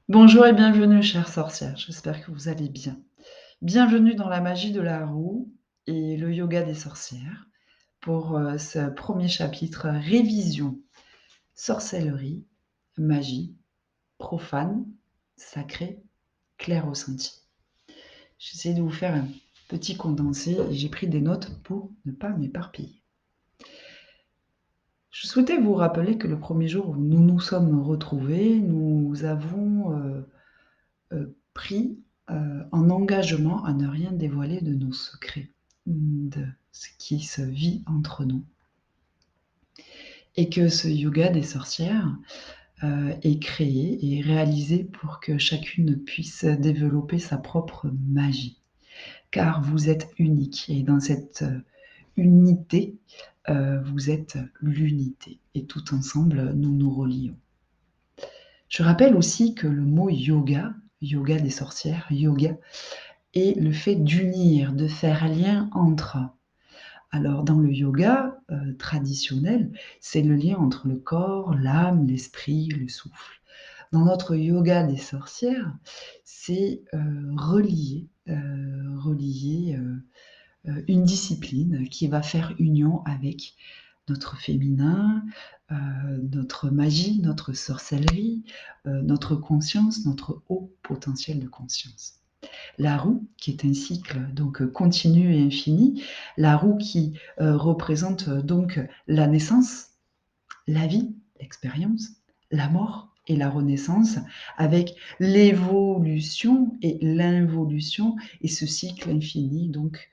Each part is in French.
Bonjour et bienvenue, chère sorcière, j'espère que vous allez bien. Bienvenue dans la magie de la roue et le yoga des sorcières pour ce premier chapitre révision, sorcellerie, magie, profane, sacré, clair ressenti. J'essaie de vous faire un petit condensé et j'ai pris des notes pour ne pas m'éparpiller. Je souhaitais vous rappeler que le premier jour où nous nous sommes retrouvés, nous avons pris un engagement à ne rien dévoiler de nos secrets, de ce qui se vit entre nous. Et que ce yoga des sorcières est créé et réalisé pour que chacune puisse développer sa propre magie. Car vous êtes unique et dans cette unité, vous êtes l'unité. Et tout ensemble, nous nous relions. Je rappelle aussi que le mot yoga, yoga des sorcières, yoga, est le fait d'unir, de faire lien entre. Alors dans le yoga traditionnel, c'est le lien entre le corps, l'âme, l'esprit, le souffle. Dans notre yoga des sorcières, c'est relier une discipline qui va faire union avec notre féminin, notre magie, notre sorcellerie, notre conscience, notre haut potentiel de conscience. La roue, qui est un cycle donc continu et infini, la roue qui représente donc la naissance, la vie, l'expérience, la mort et la renaissance, avec l'évolution et l'involution et ce cycle infini donc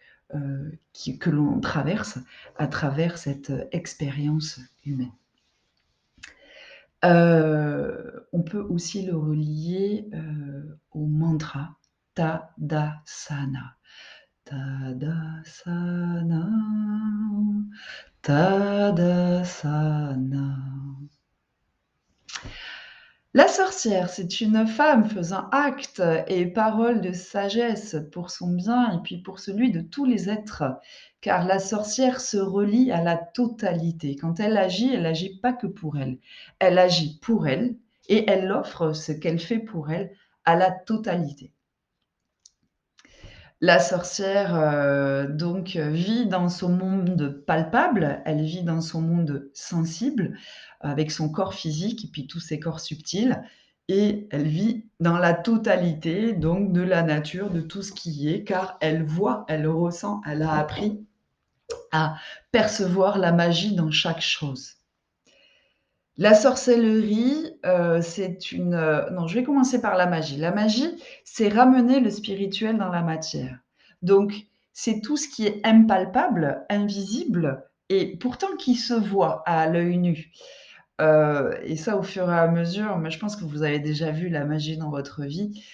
que l'on traverse à travers cette expérience humaine. On peut aussi le relier au mantra Tadasana. Tadasana, Tadasana. La sorcière, c'est une femme faisant acte et parole de sagesse pour son bien et puis pour celui de tous les êtres, car la sorcière se relie à la totalité. Quand elle agit pas que pour elle. Elle agit pour elle et elle offre ce qu'elle fait pour elle à la totalité. La sorcière, donc vit dans son monde palpable, elle vit dans son monde sensible, avec son corps physique et puis tous ses corps subtils et elle vit dans la totalité donc de la nature, de tout ce qui est, car elle voit, elle ressent, elle a appris à percevoir la magie dans chaque chose. La sorcellerie, c'est une, non, je vais commencer par la magie. La magie, c'est ramener le spirituel dans la matière. Donc, c'est tout ce qui est impalpable, invisible et pourtant qui se voit à l'œil nu. Et ça, au fur et à mesure, mais je pense que vous avez déjà vu la magie dans votre vie,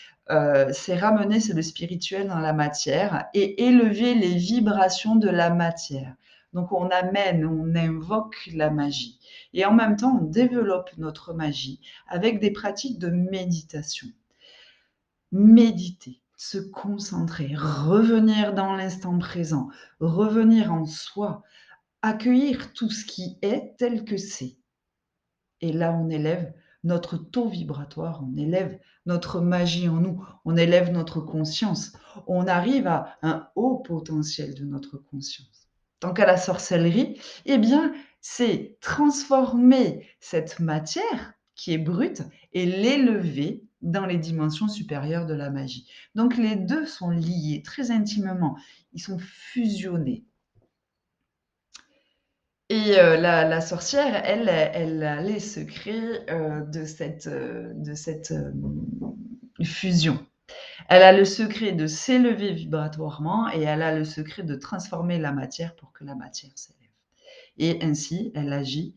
c'est ramener le spirituel dans la matière et élever les vibrations de la matière. Donc on amène, on invoque la magie et en même temps, on développe notre magie avec des pratiques de méditation. Méditer, se concentrer, revenir dans l'instant présent, revenir en soi, accueillir tout ce qui est tel que c'est. Et là, on élève notre taux vibratoire, on élève notre magie en nous, on élève notre conscience, on arrive à un haut potentiel de notre conscience. Tant qu'à la sorcellerie, eh bien, c'est transformer cette matière qui est brute et l'élever dans les dimensions supérieures de la magie. Donc les deux sont liés très intimement, ils sont fusionnés. Et la sorcière, elle a les secrets de cette fusion. Elle a le secret de s'élever vibratoirement et elle a le secret de transformer la matière pour que la matière s'élève. Et ainsi, elle agit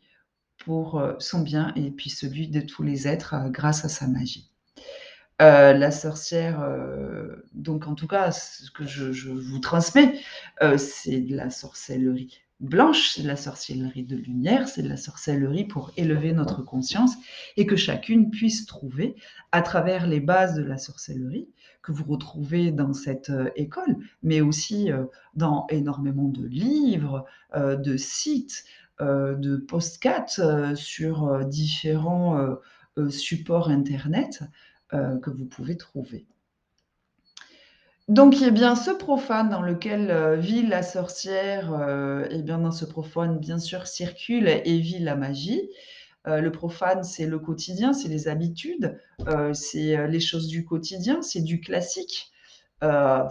pour son bien et puis celui de tous les êtres grâce à sa magie. La sorcière, donc en tout cas, ce que je vous transmets, c'est de la sorcellerie blanche, c'est de la sorcellerie de lumière, c'est de la sorcellerie pour élever notre conscience et que chacune puisse trouver, à travers les bases de la sorcellerie, que vous retrouvez dans cette école, mais aussi dans énormément de livres, de sites, de podcasts sur différents supports Internet, que vous pouvez trouver. Donc, eh bien, ce profane dans lequel, vit la sorcière, eh bien, dans ce profane, bien sûr, circule et vit la magie. Le profane, c'est le quotidien, c'est les habitudes, c'est, les choses du quotidien, c'est du classique. Heu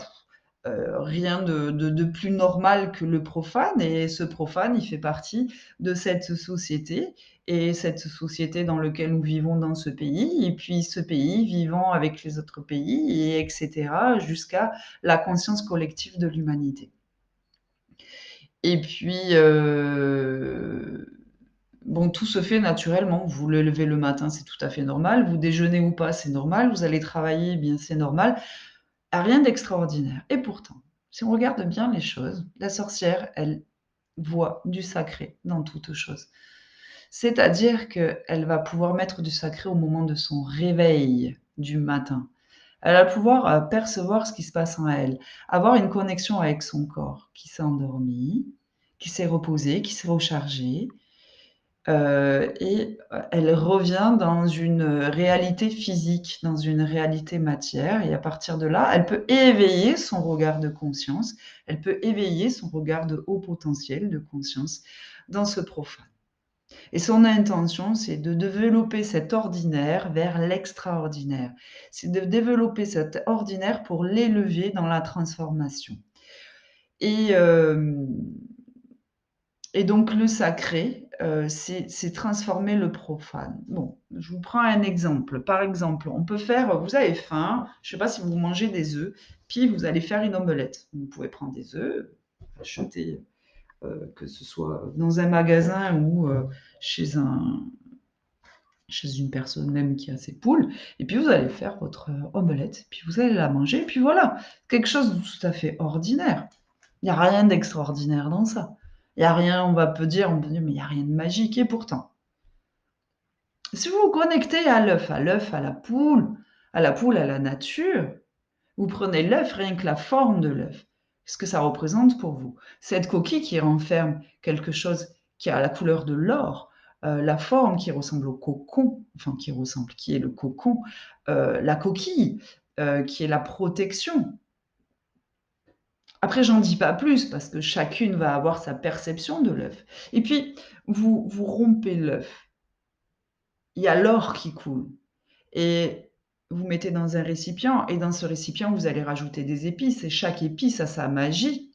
Rien de plus normal que le profane et ce profane, il fait partie de cette société et cette société dans lequel nous vivons dans ce pays et puis ce pays vivant avec les autres pays et cetera jusqu'à la conscience collective de l'humanité. Et puis, bon, tout se fait naturellement. Vous vous levez le matin, c'est tout à fait normal. Vous déjeunez ou pas, c'est normal. Vous allez travailler, eh bien, c'est normal. Rien d'extraordinaire et pourtant, si on regarde bien les choses, la sorcière, elle voit du sacré dans toute chose. C'est-à-dire qu'elle va pouvoir mettre du sacré au moment de son réveil du matin. Elle va pouvoir, percevoir ce qui se passe en elle, avoir une connexion avec son corps qui s'est endormi, qui s'est reposé, qui s'est rechargé, elle revient dans une réalité physique, dans une réalité matière et à partir de là, elle peut éveiller son regard de conscience, elle peut éveiller son regard de haut potentiel de conscience dans ce profane. Et son intention, c'est de développer cet ordinaire vers l'extraordinaire. C'est de développer cet ordinaire pour l'élever dans la transformation. Et hem et donc le sacré, c'est transformer le profane. Bon, je vous prends un exemple. Par exemple, on peut faire vous avez faim, je ne sais pas si vous mangez des œufs, puis vous allez faire une omelette. Vous pouvez prendre des œufs, acheter, que ce soit dans un magasin ou, chez un chez une personne même qui a ses poules et puis vous allez faire votre, omelette, puis vous allez la manger, puis voilà. Quelque chose de tout à fait ordinaire. Il y a rien d'extraordinaire dans ça. Il y a rien, on peut dire: «Mais il y a rien de magique» et pourtant. Si vous vous connectez à l'œuf, à la poule, à la nature, vous prenez l'œuf, rien que la forme de l'œuf, ce que ça représente pour vous. Cette coquille qui renferme quelque chose qui a la couleur de l'or, la forme qui ressemble au cocon, enfin qui ressemble, qui est le cocon, la coquille, qui est la protection. Après, j'en dis pas plus parce que chacune va avoir sa perception de l'œuf. Et puis, vous rompez l'œuf, il y a l'or qui coule et vous mettez dans un récipient et dans ce récipient, vous allez rajouter des épices et chaque épice a sa magie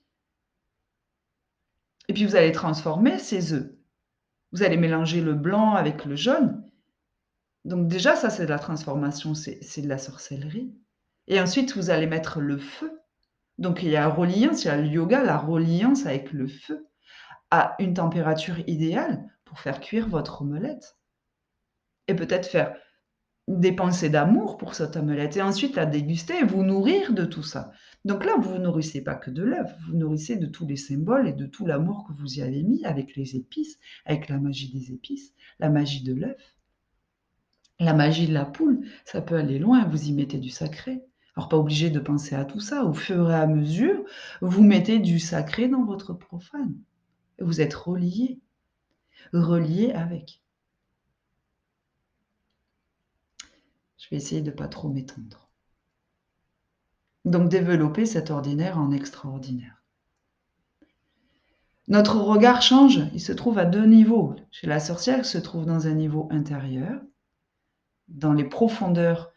et puis vous allez transformer ces œufs. Vous allez mélanger le blanc avec le jaune. Donc déjà, ça, c'est de la transformation, c'est de la sorcellerie et ensuite, vous allez mettre le feu. Donc il y a reliance, il y a le yoga, la reliance avec le feu à une température idéale pour faire cuire votre omelette et peut-être faire des pensées d'amour pour cette omelette et ensuite la déguster et vous nourrir de tout ça. Donc là, vous vous nourrissez pas que de l'œuf, vous vous nourrissez de tous les symboles et de tout l'amour que vous y avez mis avec les épices, avec la magie des épices, la magie de l'œuf, la magie de la poule. Ça peut aller loin, vous y mettez du sacré. Alors pas obligé de penser à tout ça, au fur et à mesure, vous mettez du sacré dans votre profane. Et vous êtes relié, relié avec. Je vais essayer de pas trop m'étendre. Donc développer cet ordinaire en extraordinaire. Notre regard change, il se trouve à 2 niveaux. Chez la sorcière, il se trouve dans un niveau intérieur, dans les profondeurs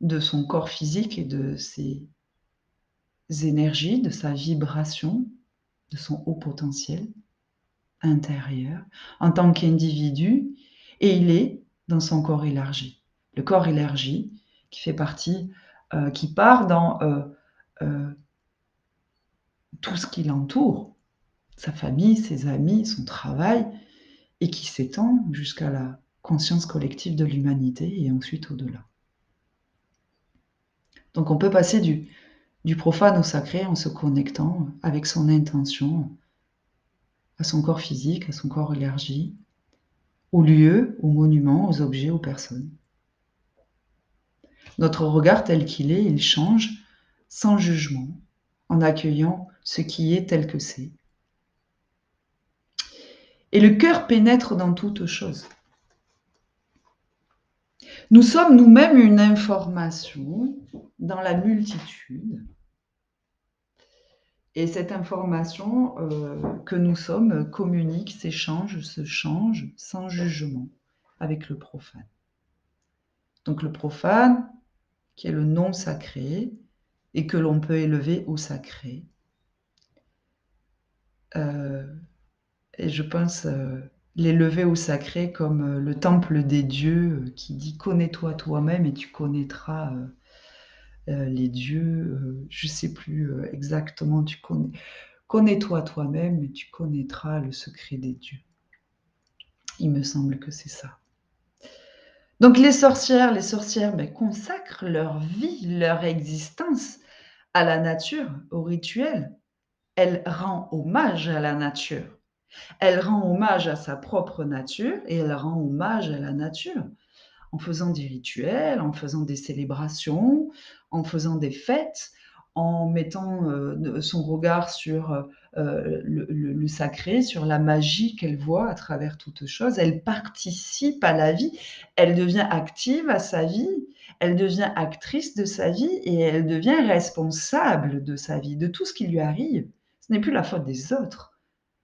de son corps physique et de ses énergies, de sa vibration, de son haut potentiel intérieur, en tant qu'individu, et il est dans son corps élargi. Le corps élargi qui fait partie, qui part dans, heu, tout ce qui l'entoure, sa famille, ses amis, son travail et qui s'étend jusqu'à la conscience collective de l'humanité et ensuite au-delà. Donc on peut passer du profane au sacré en se connectant avec son intention à son corps physique, à son corps élargi, aux lieux, aux monuments, aux objets, aux personnes. Notre regard tel qu'il est, il change sans jugement, en accueillant ce qui est tel que c'est. Et le cœur pénètre dans toute chose. Nous sommes nous-mêmes une information dans la multitude. Et cette information que nous sommes communique, s'échange, se change sans jugement avec le profane. Donc le profane, qui est le non sacré et que l'on peut élever au sacré. Et je pense l'élever au sacré comme le temple des dieux qui dit « Connais-toi toi-même et tu connaîtras les dieux ». Je ne sais plus exactement, connais-toi toi-même et tu connaîtras le secret des dieux. Il me semble que c'est ça. Donc les sorcières consacrent leur vie, leur existence à la nature, au rituel. Elle rend hommage à la nature. Elle rend hommage à sa propre nature et elle rend hommage à la nature en faisant des rituels, en faisant des célébrations, en faisant des fêtes, en mettant son regard sur le sacré, sur la magie qu'elle voit à travers toutes choses. Elle participe à la vie, elle devient active à sa vie, elle devient actrice de sa vie et elle devient responsable de sa vie, de tout ce qui lui arrive. Ce n'est plus la faute des autres.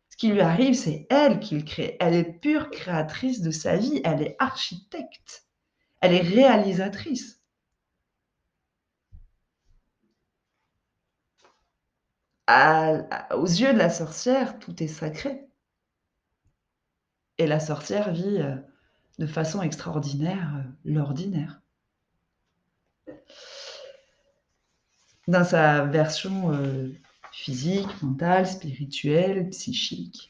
Ce qui lui arrive, c'est elle qui le crée. Elle est pure créatrice de sa vie, elle est architecte. Elle est réalisatrice. Aux yeux de la sorcière, tout est sacré. Et la sorcière vit de façon extraordinaire l'ordinaire. Dans sa version physique, mentale, spirituelle, psychique.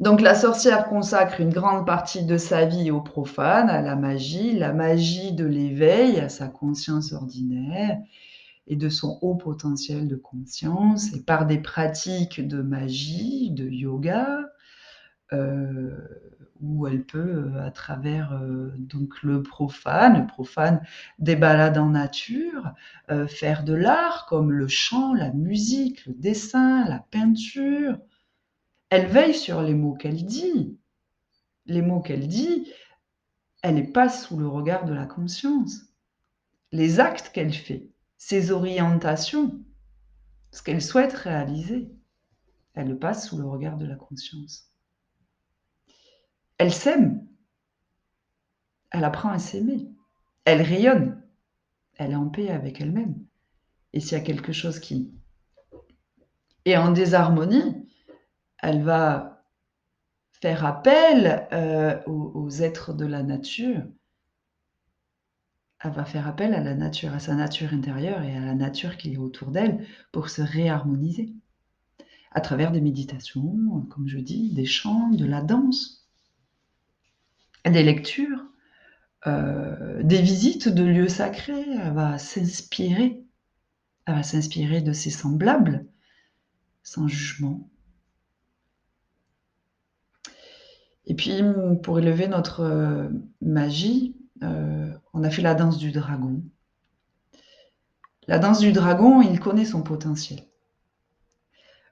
Donc la sorcière consacre une grande partie de sa vie au profane, à la magie de l'éveil, à sa conscience ordinaire, et de son haut potentiel de conscience, et par des pratiques de magie, de yoga, où elle peut, à travers donc le profane, des balades en nature, faire de l'art comme le chant, la musique, le dessin, la peinture. Elle veille sur les mots qu'elle dit. Les mots qu'elle dit, elle n'est pas sous le regard de la conscience. Les actes qu'elle fait, ses orientations, ce qu'elle souhaite réaliser, elle le passe sous le regard de la conscience. Elle s'aime, elle apprend à s'aimer, elle rayonne, elle est en paix avec elle-même. Et s'il y a quelque chose qui est en désharmonie, elle va faire appel aux êtres de la nature. Elle va faire appel à la nature, à sa nature intérieure et à la nature qui est autour d'elle pour se réharmoniser. À travers des méditations, comme je dis, des chants, de la danse, des lectures, des visites de lieux sacrés. Elle va s'inspirer de ses semblables, sans jugement. Et puis, pour élever notre magie, on a fait la danse du dragon. La danse du dragon, il connaît son potentiel.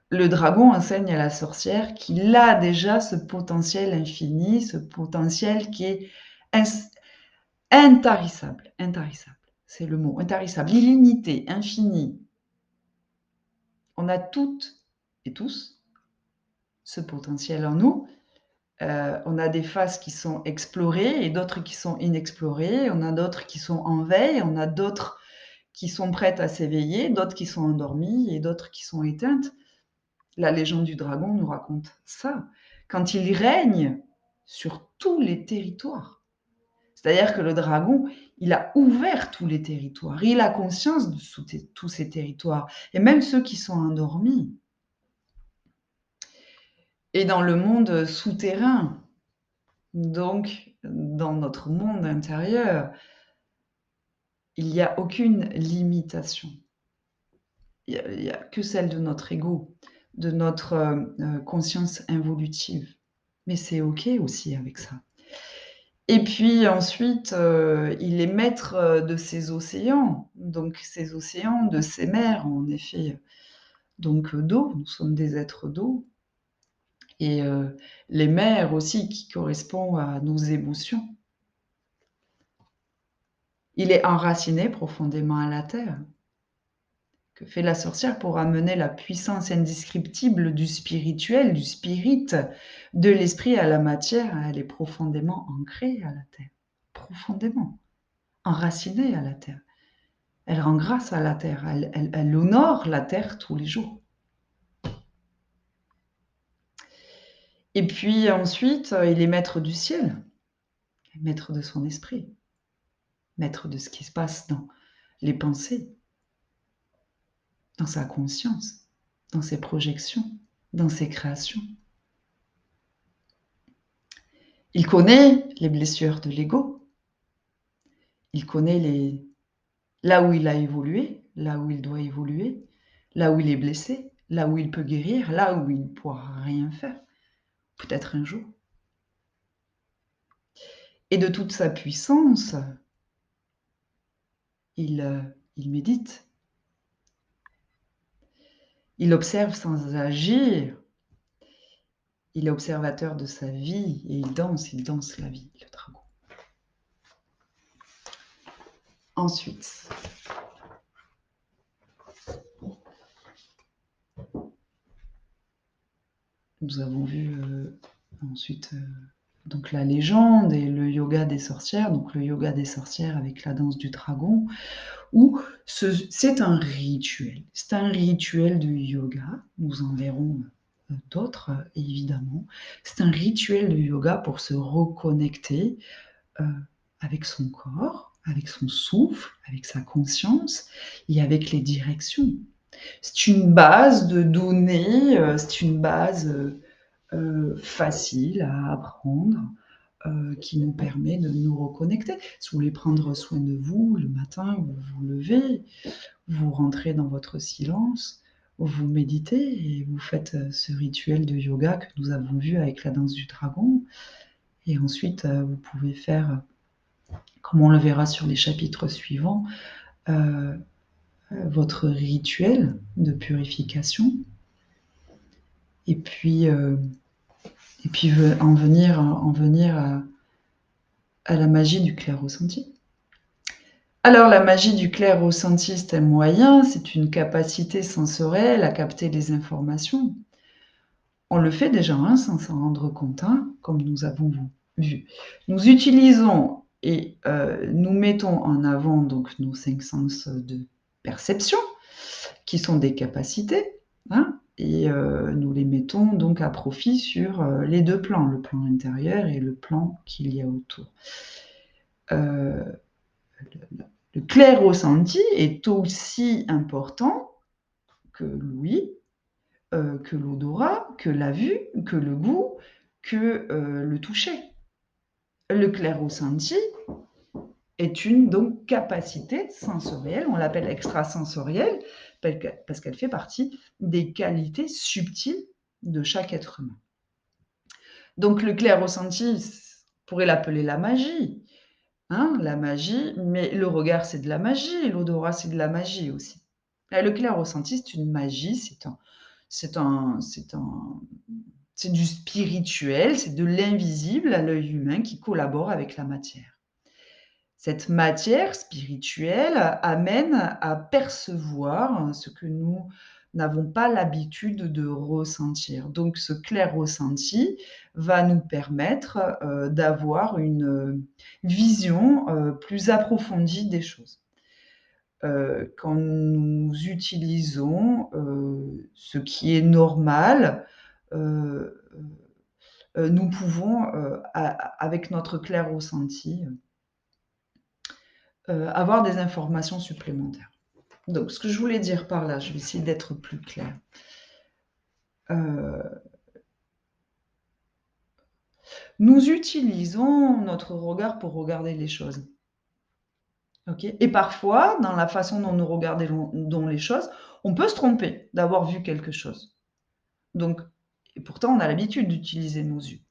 Le dragon enseigne à la sorcière qu'il a déjà ce potentiel infini, ce potentiel qui est intarissable. Intarissable, c'est le mot, intarissable, illimité, infini. On a toutes et tous ce potentiel en nous. On a des phases qui sont explorées et d'autres qui sont inexplorées. On a d'autres qui sont en veille, on a d'autres qui sont prêtes à s'éveiller, d'autres qui sont endormies et d'autres qui sont éteintes. La légende du dragon nous raconte ça. Quand il règne sur tous les territoires. C'est-à-dire que le dragon, il a ouvert tous les territoires. Il a conscience de tous ces territoires. Et même ceux qui sont endormis. Et dans le monde souterrain, donc dans notre monde intérieur, il n'y a aucune limitation. Il n'y a que celle de notre ego, de notre conscience involutive. Mais c'est OK aussi avec ça. Et puis ensuite, il est maître de ces océans. Donc ces océans, de ces mers, en effet, donc d'eau. Nous sommes des êtres d'eau. Et les mers aussi qui correspondent à nos émotions. Il est enraciné profondément à la terre. Que fait la sorcière pour amener la puissance indescriptible du spirituel, du spirit, de l'esprit à la matière? Elle est profondément ancrée à la terre, profondément enracinée à la terre. Elle rend grâce à la terre, elle honore la terre tous les jours. Et puis ensuite, il est maître du ciel, maître de son esprit, maître de ce qui se passe dans les pensées, dans sa conscience, dans ses projections, dans ses créations. Il connaît les blessures de l'ego, il connaît là où il a évolué, là où il doit évoluer, là où il est blessé, là où il peut guérir, là où il ne pourra rien faire, peut-être un jour. Et de toute sa puissance, il médite, il observe sans agir, il est observateur de sa vie et il danse la vie, le dragon. Ensuite, nous avons vu ensuite donc la légende et le yoga des sorcières, donc le yoga des sorcières avec la danse du dragon, où c'est un rituel. C'est un rituel de yoga. Nous en verrons d'autres, évidemment. C'est un rituel de yoga pour se reconnecter avec son corps, avec son souffle, avec sa conscience et avec les directions. C'est une base de données, c'est une base facile à apprendre, qui nous permet de nous reconnecter. Si vous voulez prendre soin de vous le matin, vous vous levez, vous rentrez dans votre silence, vous méditez et vous faites ce rituel de yoga que nous avons vu avec la danse du dragon. Et ensuite, vous pouvez faire, comme on le verra sur les chapitres suivants, votre rituel de purification. Et puis en venir à la magie du clair ressenti. Alors, la magie du clair ressenti, c'est un moyen, c'est une capacité sensorielle à capter les informations. On le fait déjà sans s'en rendre compte, comme nous avons vu. Nous utilisons et nous mettons en avant donc nos 5 sens de perception, qui sont des capacités, et nous les mettons donc à profit sur les 2 plans, le plan intérieur et le plan qu'il y a autour. Le clair ressenti est aussi important que l'ouïe, que l'odorat, que la vue, que le goût, que le toucher. Le clair ressenti est une donc capacité sensorielle, on l'appelle extrasensorielle, parce qu'elle fait partie des qualités subtiles de chaque être humain. Donc le clair ressenti, on pourrait l'appeler la magie. La magie, mais le regard, c'est de la magie, l'odorat, c'est de la magie aussi. Et le clair ressenti, c'est une magie, c'est du spirituel, c'est de l'invisible à l'œil humain qui collabore avec la matière. Cette matière spirituelle amène à percevoir ce que nous n'avons pas l'habitude de ressentir. Donc ce clair ressenti va nous permettre d'avoir une vision plus approfondie des choses. Quand nous utilisons ce qui est normal, nous pouvons, avec notre clair ressenti, avoir des informations supplémentaires. Donc, ce que je voulais dire par là, je vais essayer d'être plus claire. Nous utilisons notre regard pour regarder les choses. Okay. Et parfois, dans la façon dont nous regardons les choses, on peut se tromper d'avoir vu quelque chose. Donc, et pourtant, on a l'habitude d'utiliser nos yeux.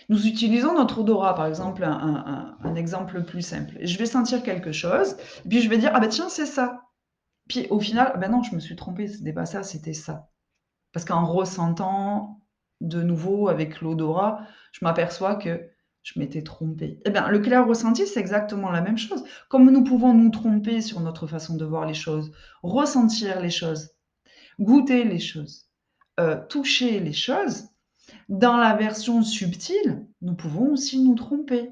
Nous utilisons notre odorat, par exemple, un exemple plus simple. Je vais sentir quelque chose, puis je vais dire, ah ben tiens, c'est ça. Puis au final, ben non, je me suis trompée, c'était pas ça, c'était ça. Parce qu'en ressentant de nouveau avec l'odorat, je m'aperçois que Je m'étais trompée. Eh bien, le clair ressenti, c'est exactement la même chose. Comme nous pouvons nous tromper sur notre façon de voir les choses, ressentir les choses, goûter les choses, toucher les choses, dans la version subtile, nous pouvons aussi nous tromper.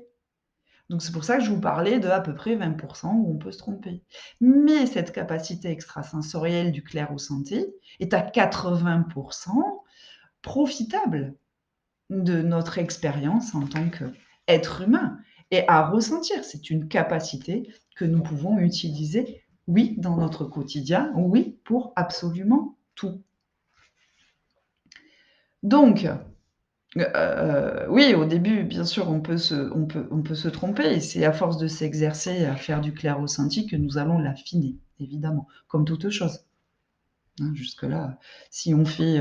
Donc c'est pour ça que je vous parlais de à peu près 20 où on peut se tromper. Mais cette capacité extrasensorielle du clair ressenti est à 80 profitable de notre expérience en tant qu'être humain et à ressentir. C'est une capacité que nous pouvons utiliser, oui, dans notre quotidien, oui, pour absolument tout. Donc, oui, au début, bien sûr, on peut se tromper et c'est à force de s'exercer à faire du clair ressenti que nous allons l'affiner, évidemment, comme toute chose. Hein, jusque-là, si on fait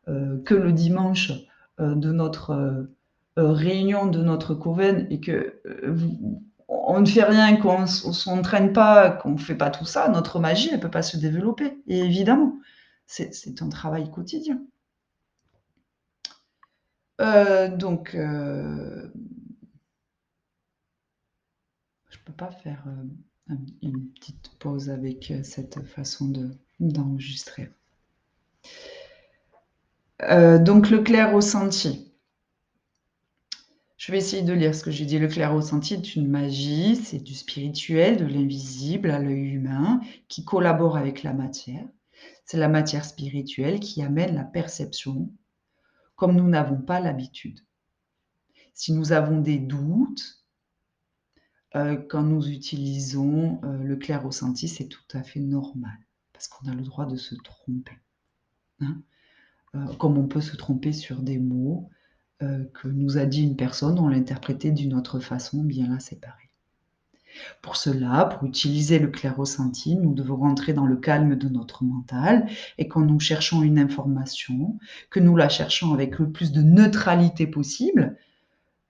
que le dimanche de notre réunion de notre coven et que on ne fait rien, qu'on ne s'entraîne pas, qu'on ne fait pas tout ça, notre magie, elle ne peut pas se développer. Et évidemment, c'est un travail quotidien. Donc, je ne peux pas faire une petite pause avec cette façon d'enregistrer. Donc, le clair ressenti. Je vais essayer de lire ce que j'ai dit. Le clair ressenti est une magie, c'est du spirituel, de l'invisible à l'œil humain, qui collabore avec la matière. C'est la matière spirituelle qui amène la perception, comme nous n'avons pas l'habitude. Si nous avons des doutes, quand nous utilisons le clair ressenti, c'est tout à fait normal, parce qu'on a le droit de se tromper. Hein, comme on peut se tromper sur des mots que nous a dit une personne, on l'a interprété d'une autre façon, bien là c'est pareil. Pour cela, pour utiliser le clair ressenti, nous devons rentrer dans le calme de notre mental et quand nous cherchons une information, que nous la cherchons avec le plus de neutralité possible,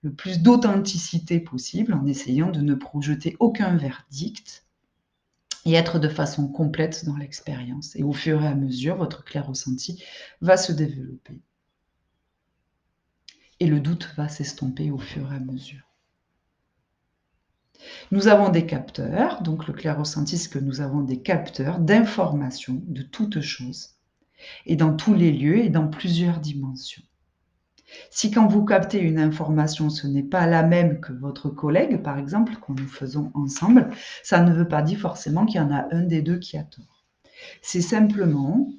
le plus d'authenticité possible, en essayant de ne projeter aucun verdict et être de façon complète dans l'expérience. Et au fur et à mesure, votre clair ressenti va se développer. Et le doute va s'estomper au fur et à mesure. Nous avons des capteurs, donc le clair ressenti, c'est que nous avons des capteurs d'informations de toutes choses, et dans tous les lieux et dans plusieurs dimensions. Si quand vous captez une information, ce n'est pas la même que votre collègue, par exemple, quand nous faisons ensemble, ça ne veut pas dire forcément qu'il y en a un des deux qui a tort. C'est simplement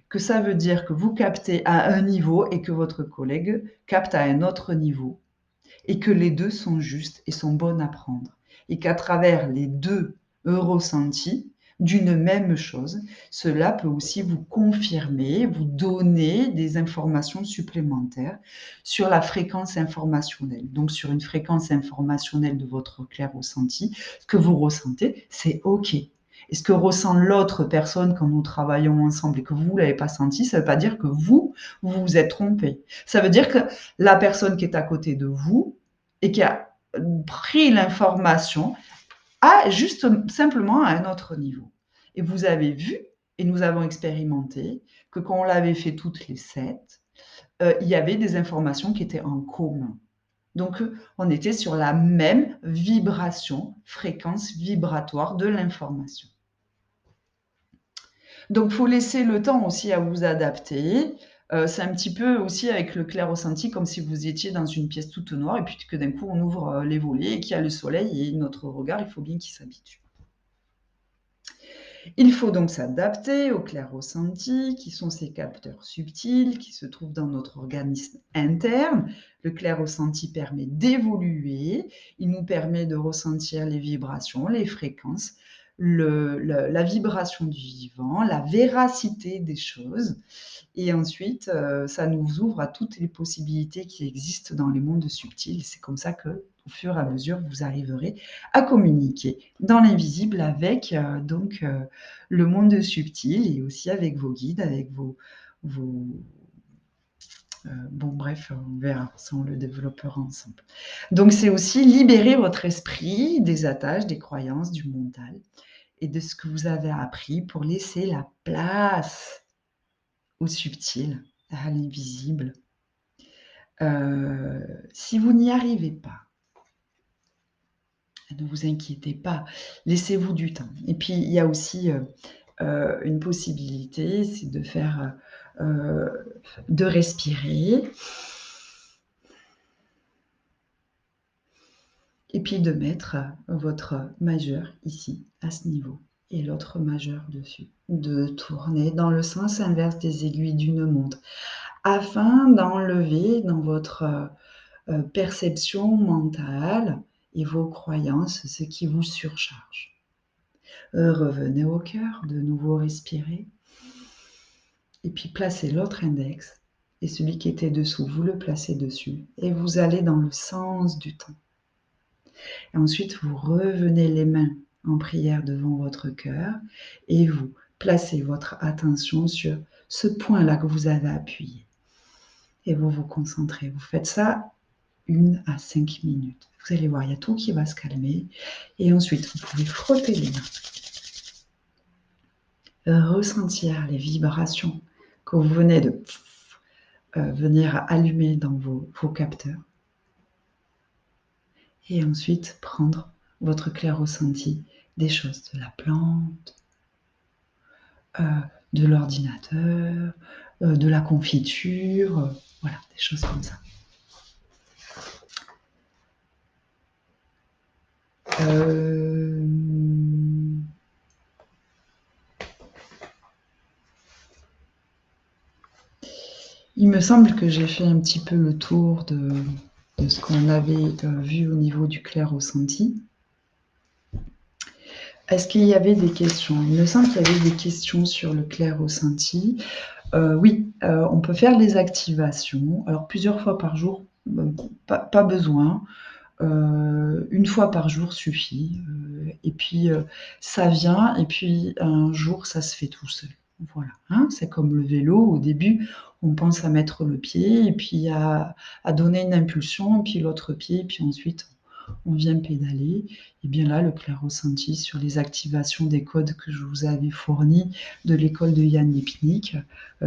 que ça veut dire que vous captez à un niveau et que votre collègue capte à un autre niveau, et que les deux sont justes et sont bonnes à prendre. Et qu'à travers les deux ressentis d'une même chose, cela peut aussi vous confirmer, vous donner des informations supplémentaires sur la fréquence informationnelle. Donc sur une fréquence informationnelle de votre clair ressenti, ce que vous ressentez, c'est OK. Et ce que ressent l'autre personne quand nous travaillons ensemble et que vous ne l'avez pas senti, ça ne veut pas dire que vous vous êtes trompé. Ça veut dire que la personne qui est à côté de vous et qui a pris l'information juste simplement à un autre niveau. Et vous avez vu, et nous avons expérimenté, que quand on l'avait fait toutes les 7, il y avait des informations qui étaient en commun. Donc, on était sur la même vibration, fréquence vibratoire de l'information. Donc, il faut laisser le temps aussi à vous adapter. C'est un petit peu aussi avec le clair ressenti, comme si vous étiez dans une pièce toute noire et puis que d'un coup on ouvre les volets et qu'il y a le soleil et notre regard, il faut bien qu'il s'habitue. Il faut donc s'adapter au clair ressenti, qui sont ces capteurs subtils qui se trouvent dans notre organisme interne. Le clair ressenti permet d'évoluer, il nous permet de ressentir les vibrations, les fréquences, la vibration du vivant, la véracité des choses. Et ensuite, ça nous ouvre à toutes les possibilités qui existent dans les mondes subtils. C'est comme ça que, au fur et à mesure, vous arriverez à communiquer dans l'invisible avec le monde subtil et aussi avec vos guides, avec vos bon bref, on verra, ça on le développera ensemble. Donc c'est aussi libérer votre esprit des attaches, des croyances, du mental et de ce que vous avez appris pour laisser la place au subtil, à l'invisible. Si vous n'y arrivez pas, Ne vous inquiétez pas, laissez-vous du temps. Et puis, il y a aussi, une possibilité, c'est de faire, de respirer et puis de mettre votre majeur ici, à ce niveau, et l'autre majeur dessus. De tourner dans le sens inverse des aiguilles d'une montre, afin d'enlever dans votre, perception mentale et vos croyances ce qui vous surcharge. Revenez au cœur, de nouveau respirer. Et puis placez l'autre index et celui qui était dessous, vous le placez dessus et vous allez dans le sens du temps. Et ensuite, vous revenez les mains en prière devant votre cœur et vous placez votre attention sur ce point-là que vous avez appuyé. Et vous vous concentrez. Vous faites ça 1 à 5 minutes. Vous allez voir, il y a tout qui va se calmer. Et ensuite, vous pouvez frotter les mains. Ressentir les vibrations que vous venez de venir allumer dans vos capteurs. Et ensuite, prendre votre clair ressenti des choses de la plante, de l'ordinateur, de la confiture, voilà, des choses comme ça. Il me semble que j'ai fait un petit peu le tour de ce qu'on avait vu au niveau du clair ressenti. Est-ce qu'il y avait des questions? Il me semble qu'il y avait des questions sur le clair ressenti. Oui, on peut faire des activations. Alors plusieurs fois par jour, pas besoin. 1 fois par jour suffit. Et puis ça vient, et puis un jour ça se fait tout seul. Voilà, hein, c'est comme le vélo, au début, on pense à mettre le pied, et puis à donner une impulsion, et puis l'autre pied, et puis ensuite on vient pédaler. Et bien là, le clair ressenti sur les activations des codes que je vous avais fournis de l'école de Yann Lipnik,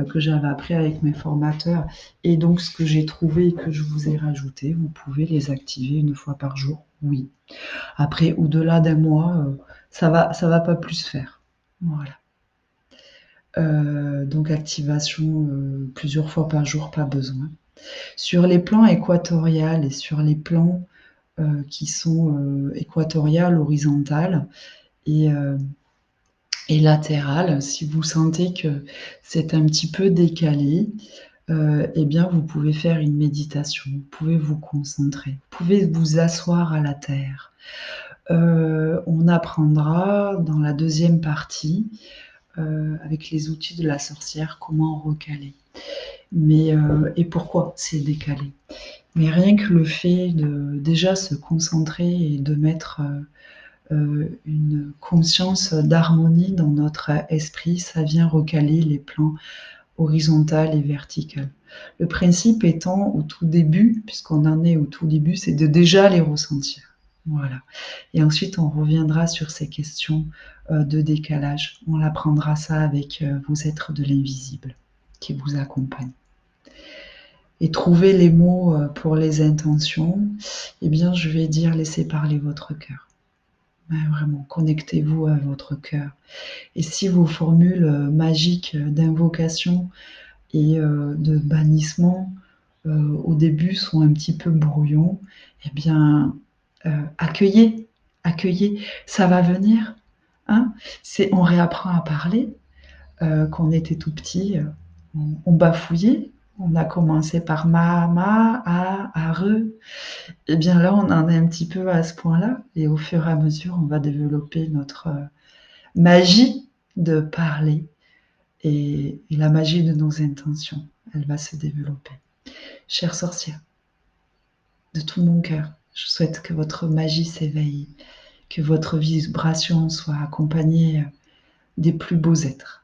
que j'avais appris avec mes formateurs, et donc ce que j'ai trouvé et que je vous ai rajouté, vous pouvez les activer 1 fois par jour, oui. Après, au-delà d'1 mois, ça va pas plus faire. Voilà. Donc activation plusieurs fois par jour, pas besoin. Sur les plans équatoriales et sur les plans qui sont équatoriales, horizontales et latérales, si vous sentez que c'est un petit peu décalé, eh bien vous pouvez faire une méditation, vous pouvez vous concentrer, vous pouvez vous asseoir à la terre. On apprendra dans la 2e partie, avec les outils de la sorcière, comment recaler. Mais et pourquoi c'est décalé. Mais rien que le fait de déjà se concentrer et de mettre une conscience d'harmonie dans notre esprit, ça vient recaler les plans horizontal et vertical. Le principe étant au tout début, puisqu'on en est au tout début, c'est de déjà les ressentir. Voilà. Et ensuite, on reviendra sur ces questions de décalage. On apprendra ça avec vos êtres de l'invisible qui vous accompagnent. Et trouver les mots pour les intentions, eh bien, je vais dire laissez parler votre cœur. Vraiment, connectez-vous à votre cœur. Et si vos formules magiques d'invocation et de bannissement au début sont un petit peu brouillons, eh bien, accueillez, ça va venir. Hein, on réapprend à parler. Quand on était tout petit, on bafouillait. On a commencé par ma, a, re. Et bien là, on en est un petit peu à ce point-là. Et au fur et à mesure, on va développer notre magie de parler et la magie de nos intentions. Elle va se développer. Chère sorcière, de tout mon cœur, je souhaite que votre magie s'éveille, que votre vibration soit accompagnée des plus beaux êtres.